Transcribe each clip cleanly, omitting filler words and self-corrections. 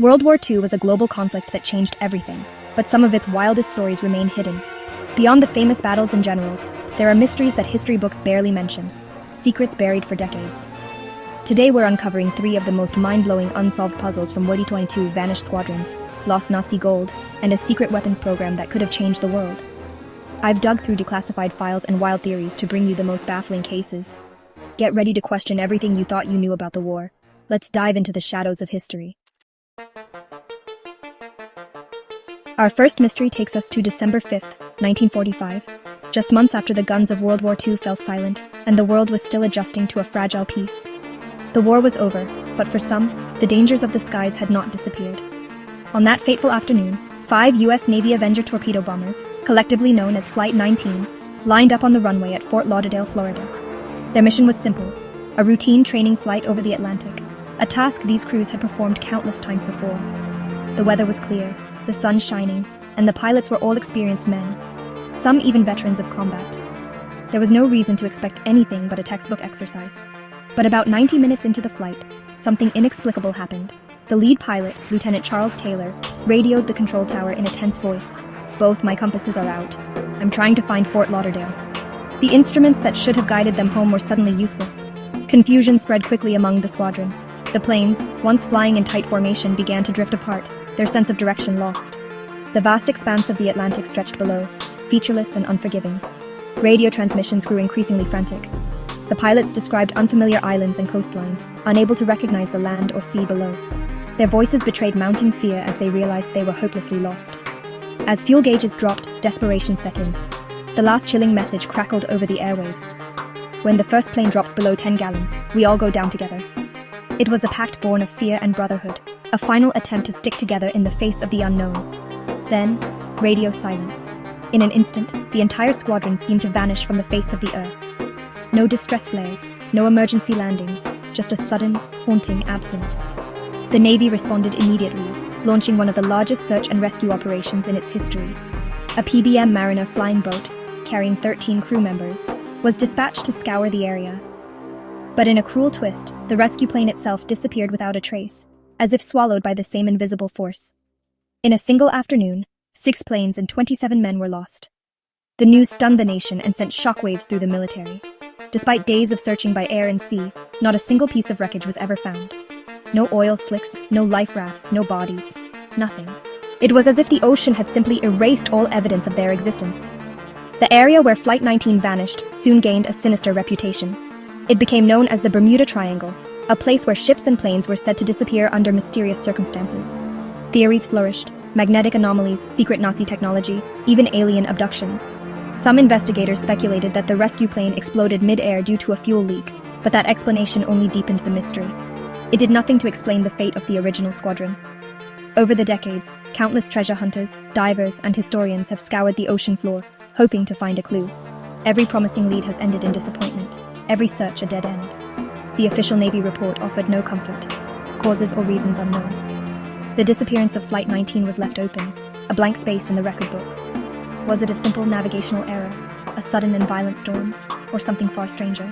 World War II was a global conflict that changed everything, but some of its wildest stories remain hidden. Beyond the famous battles and generals, there are mysteries that history books barely mention, secrets buried for decades. Today we're uncovering three of the most mind-blowing unsolved puzzles from World War II: vanished squadrons, lost Nazi gold, and a secret weapons program that could have changed the world. I've dug through declassified files and wild theories to bring you the most baffling cases. Get ready to question everything you thought you knew about the war. Let's dive into the shadows of history. Our first mystery takes us to December 5th, 1945, just months after the guns of World War II fell silent and the world was still adjusting to a fragile peace. The war was over, but for some, the dangers of the skies had not disappeared. On that fateful afternoon, 5 U.S. Navy Avenger torpedo bombers, collectively known as Flight 19, lined up on the runway at Fort Lauderdale, Florida. Their mission was simple: a routine training flight over the Atlantic, a task these crews had performed countless times before. The weather was clear, the sun shining, and the pilots were all experienced men, some even veterans of combat. There was no reason to expect anything but a textbook exercise. But about 90 minutes into the flight, something inexplicable happened. The lead pilot, Lieutenant Charles Taylor, radioed the control tower in a tense voice. "Both my compasses are out. I'm trying to find Fort Lauderdale." The instruments that should have guided them home were suddenly useless. Confusion spread quickly among the squadron. The planes, once flying in tight formation, began to drift apart, their sense of direction lost. The vast expanse of the Atlantic stretched below, featureless and unforgiving. Radio transmissions grew increasingly frantic. The pilots described unfamiliar islands and coastlines, unable to recognize the land or sea below. Their voices betrayed mounting fear as they realized they were hopelessly lost. As fuel gauges dropped, desperation set in. The last chilling message crackled over the airwaves. "When the first plane drops below 10 gallons, we all go down together." It was a pact born of fear and brotherhood, a final attempt to stick together in the face of the unknown. Then, radio silence. In an instant, the entire squadron seemed to vanish from the face of the earth. No distress flares, no emergency landings, just a sudden, haunting absence. The Navy responded immediately, launching one of the largest search and rescue operations in its history. A PBM Mariner flying boat, carrying 13 crew members, was dispatched to scour the area. But in a cruel twist, the rescue plane itself disappeared without a trace, as if swallowed by the same invisible force. In a single afternoon, 6 planes and 27 men were lost. The news stunned the nation and sent shockwaves through the military. Despite days of searching by air and sea, not a single piece of wreckage was ever found. No oil slicks, no life rafts, no bodies. Nothing. It was as if the ocean had simply erased all evidence of their existence. The area where Flight 19 vanished soon gained a sinister reputation. It became known as the Bermuda Triangle, a place where ships and planes were said to disappear under mysterious circumstances. Theories flourished: magnetic anomalies, secret Nazi technology, even alien abductions. Some investigators speculated that the rescue plane exploded mid-air due to a fuel leak, but that explanation only deepened the mystery. It did nothing to explain the fate of the original squadron. Over the decades, countless treasure hunters, divers, and historians have scoured the ocean floor, hoping to find a clue. Every promising lead has ended in disappointment, every search a dead end. The official Navy report offered no comfort, causes or reasons unknown. The disappearance of Flight 19 was left open, a blank space in the record books. Was it a simple navigational error, a sudden and violent storm, or something far stranger?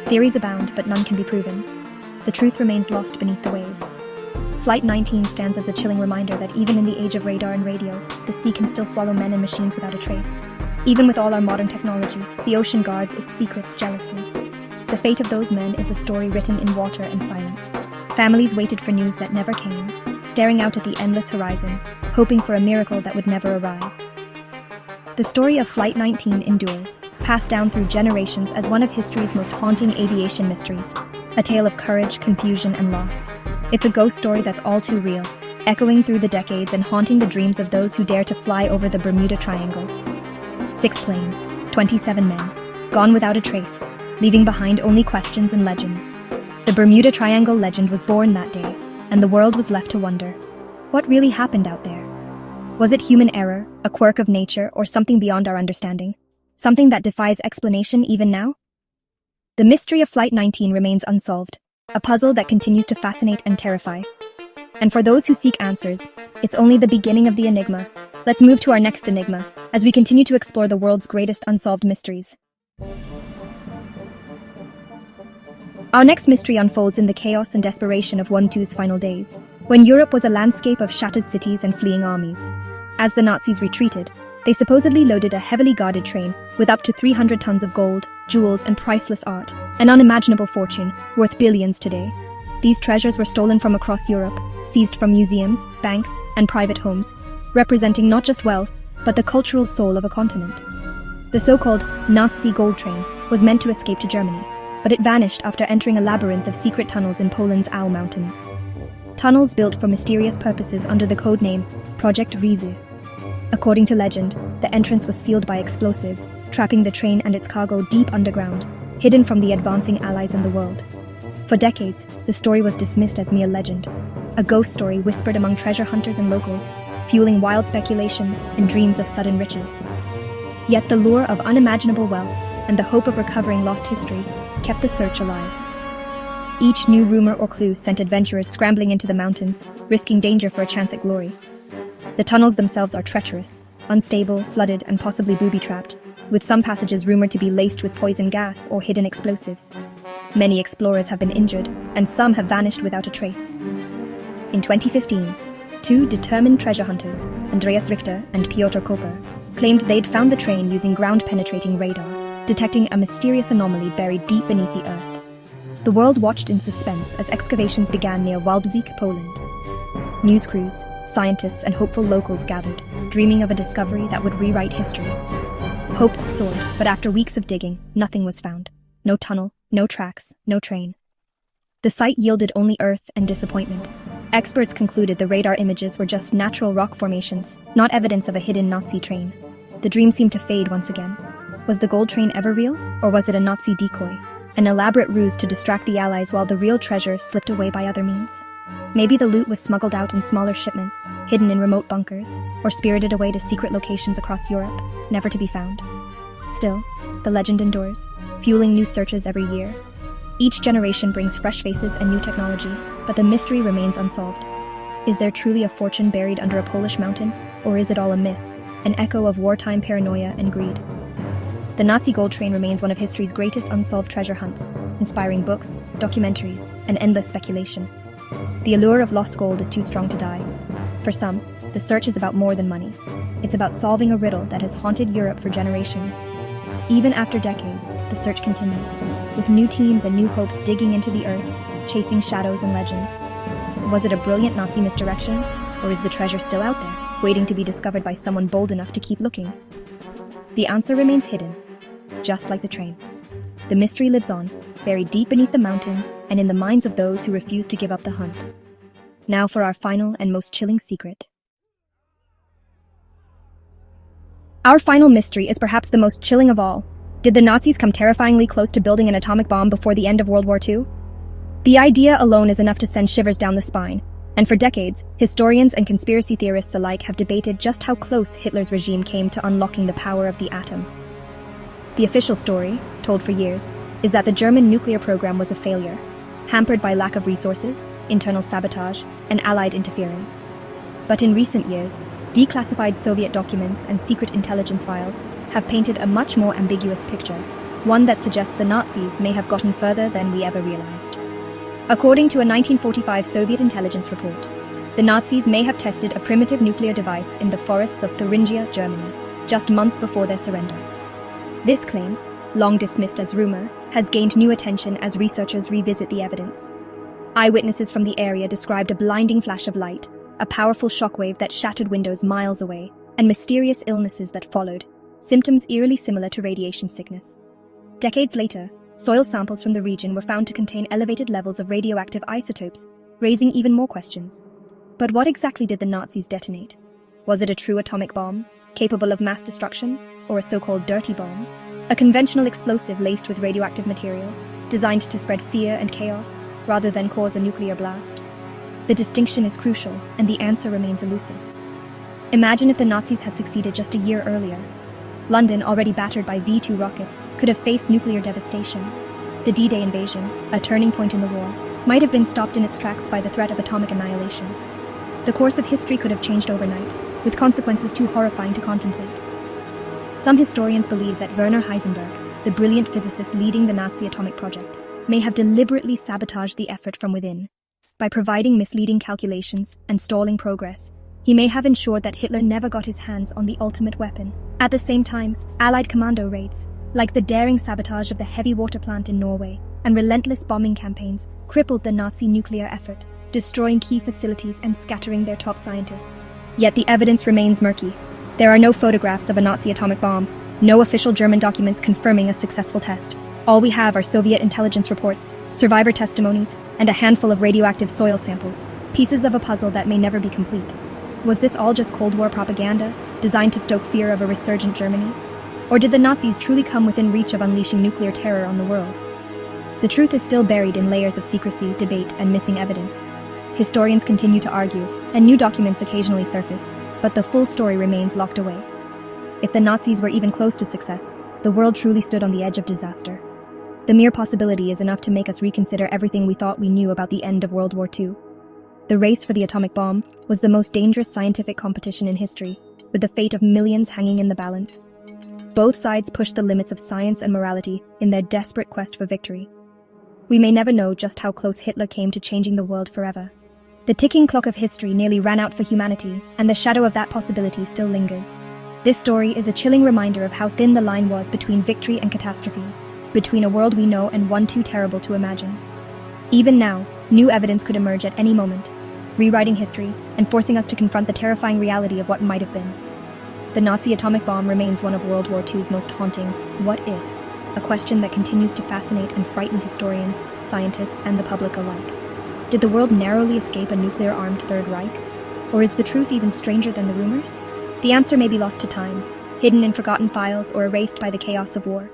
Theories abound, but none can be proven. The truth remains lost beneath the waves. Flight 19 stands as a chilling reminder that even in the age of radar and radio, the sea can still swallow men and machines without a trace. Even with all our modern technology, the ocean guards its secrets jealously. The fate of those men is a story written in water and silence. Families waited for news that never came, staring out at the endless horizon, hoping for a miracle that would never arrive. The story of Flight 19 endures, passed down through generations as one of history's most haunting aviation mysteries, a tale of courage, confusion, and loss. It's a ghost story that's all too real, echoing through the decades and haunting the dreams of those who dare to fly over the Bermuda Triangle. 6 planes, 27 men, gone without a trace, leaving behind only questions and legends. The Bermuda Triangle legend was born that day, and the world was left to wonder, what really happened out there? Was it human error, a quirk of nature, or something beyond our understanding? Something that defies explanation even now? The mystery of Flight 19 remains unsolved, a puzzle that continues to fascinate and terrify. And for those who seek answers, it's only the beginning of the enigma. Let's move to our next enigma, as we continue to explore the world's greatest unsolved mysteries. Our next mystery unfolds in the chaos and desperation of World War II's final days. when Europe was a landscape of shattered cities and fleeing armies. As the Nazis retreated, they supposedly loaded a heavily guarded train with up to 300 tons of gold, jewels, and priceless art, an unimaginable fortune worth billions today. These treasures were stolen from across Europe, seized from museums, banks, and private homes, representing not just wealth, but the cultural soul of a continent. The so-called Nazi gold train was meant to escape to Germany, but it vanished after entering a labyrinth of secret tunnels in Poland's Al Mountains. Tunnels built for mysterious purposes under the code name Project Riese. According to legend, the entrance was sealed by explosives, trapping the train and its cargo deep underground, hidden from the advancing Allies in the world. For decades, the story was dismissed as mere legend, a ghost story whispered among treasure hunters and locals, fueling wild speculation and dreams of sudden riches. Yet the lure of unimaginable wealth and the hope of recovering lost history kept the search alive. Each new rumor or clue sent adventurers scrambling into the mountains, risking danger for a chance at glory. The tunnels themselves are treacherous, unstable, flooded, and possibly booby-trapped, with some passages rumored to be laced with poison gas or hidden explosives. Many explorers have been injured, and some have vanished without a trace. In 2015, two determined treasure hunters, Andreas Richter and Piotr Koper, claimed they'd found the train using ground-penetrating radar, detecting a mysterious anomaly buried deep beneath the earth. The world watched in suspense as excavations began near Wałbrzych, Poland. News crews, scientists, and hopeful locals gathered, dreaming of a discovery that would rewrite history. Hopes soared, but after weeks of digging, nothing was found. No tunnel, no tracks, no train. The site yielded only earth and disappointment. Experts concluded the radar images were just natural rock formations, not evidence of a hidden Nazi train. The dream seemed to fade once again. Was the gold train ever real, or was it a Nazi decoy? An elaborate ruse to distract the Allies while the real treasure slipped away by other means? Maybe the loot was smuggled out in smaller shipments, hidden in remote bunkers, or spirited away to secret locations across Europe, never to be found. Still, the legend endures, fueling new searches every year. Each generation brings fresh faces and new technology, but the mystery remains unsolved. Is there truly a fortune buried under a Polish mountain, or is it all a myth, an echo of wartime paranoia and greed? The Nazi gold train remains one of history's greatest unsolved treasure hunts, inspiring books, documentaries, and endless speculation. The allure of lost gold is too strong to die. For some, the search is about more than money. It's about solving a riddle that has haunted Europe for generations. Even after decades, the search continues, with new teams and new hopes digging into the earth, chasing shadows and legends. Was it a brilliant Nazi misdirection, or is the treasure still out there, waiting to be discovered by someone bold enough to keep looking? The answer remains hidden, just like the train. The mystery lives on, buried deep beneath the mountains and in the minds of those who refuse to give up the hunt. Now for our final and most chilling secret. Our final mystery is perhaps the most chilling of all. Did the Nazis come terrifyingly close to building an atomic bomb before the end of World War II? The idea alone is enough to send shivers down the spine, and for decades, historians and conspiracy theorists alike have debated just how close Hitler's regime came to unlocking the power of the atom. The official story, told for years, is that the German nuclear program was a failure, hampered by lack of resources, internal sabotage, and Allied interference. But in recent years, declassified Soviet documents and secret intelligence files have painted a much more ambiguous picture, one that suggests the Nazis may have gotten further than we ever realized. According to a 1945 Soviet intelligence report, the Nazis may have tested a primitive nuclear device in the forests of Thuringia, Germany, just months before their surrender. This claim, long dismissed as rumor, has gained new attention as researchers revisit the evidence. Eyewitnesses from the area described a blinding flash of light, a powerful shockwave that shattered windows miles away, and mysterious illnesses that followed, symptoms eerily similar to radiation sickness. Decades later, soil samples from the region were found to contain elevated levels of radioactive isotopes, raising even more questions. But what exactly did the Nazis detonate? Was it a true atomic bomb, capable of mass destruction, or a so-called dirty bomb? A conventional explosive laced with radioactive material, designed to spread fear and chaos, rather than cause a nuclear blast? The distinction is crucial, and the answer remains elusive. Imagine if the Nazis had succeeded just a year earlier. London, already battered by V-2 rockets, could have faced nuclear devastation. The D-Day invasion, a turning point in the war, might have been stopped in its tracks by the threat of atomic annihilation. The course of history could have changed overnight, with consequences too horrifying to contemplate. Some historians believe that Werner Heisenberg, the brilliant physicist leading the Nazi atomic project, may have deliberately sabotaged the effort from within. by providing misleading calculations and stalling progress, he may have ensured that Hitler never got his hands on the ultimate weapon. At the same time, Allied commando raids, like the daring sabotage of the heavy water plant in Norway and relentless bombing campaigns, crippled the Nazi nuclear effort, destroying key facilities and scattering their top scientists. Yet the evidence remains murky. There are no photographs of a Nazi atomic bomb, no official German documents confirming a successful test. All we have are Soviet intelligence reports, survivor testimonies, and a handful of radioactive soil samples, pieces of a puzzle that may never be complete. Was this all just Cold War propaganda, designed to stoke fear of a resurgent Germany? Or did the Nazis truly come within reach of unleashing nuclear terror on the world? The truth is still buried in layers of secrecy, debate, and missing evidence. Historians continue to argue, and new documents occasionally surface, but the full story remains locked away. If the Nazis were even close to success, the world truly stood on the edge of disaster. The mere possibility is enough to make us reconsider everything we thought we knew about the end of World War II. The race for the atomic bomb was the most dangerous scientific competition in history, with the fate of millions hanging in the balance. Both sides pushed the limits of science and morality in their desperate quest for victory. We may never know just how close Hitler came to changing the world forever. The ticking clock of history nearly ran out for humanity, and the shadow of that possibility still lingers. This story is a chilling reminder of how thin the line was between victory and catastrophe, between a world we know and one too terrible to imagine. Even now, new evidence could emerge at any moment, rewriting history and forcing us to confront the terrifying reality of what might have been. The Nazi atomic bomb remains one of World War II's most haunting what-ifs, a question that continues to fascinate and frighten historians, scientists, and the public alike. Did the world narrowly escape a nuclear-armed Third Reich? Or is the truth even stranger than the rumors? The answer may be lost to time, hidden in forgotten files or erased by the chaos of war.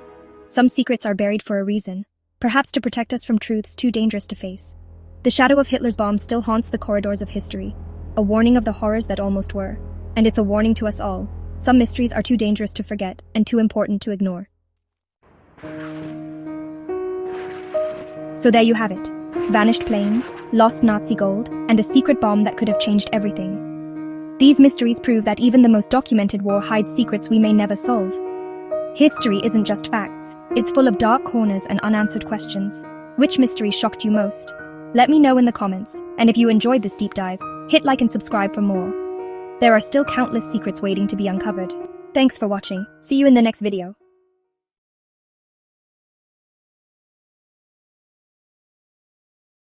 Some secrets are buried for a reason, perhaps to protect us from truths too dangerous to face. The shadow of Hitler's bomb still haunts the corridors of history, a warning of the horrors that almost were. And it's a warning to us all. Some mysteries are too dangerous to forget and too important to ignore. So there you have it. Vanished planes, lost Nazi gold, and a secret bomb that could have changed everything. These mysteries prove that even the most documented war hides secrets we may never solve. History isn't just facts. It's full of dark corners and unanswered questions. Which mystery shocked you most? Let me know in the comments, and if you enjoyed this deep dive, hit like and subscribe for more. There are still countless secrets waiting to be uncovered. Thanks for watching. See you in the next video.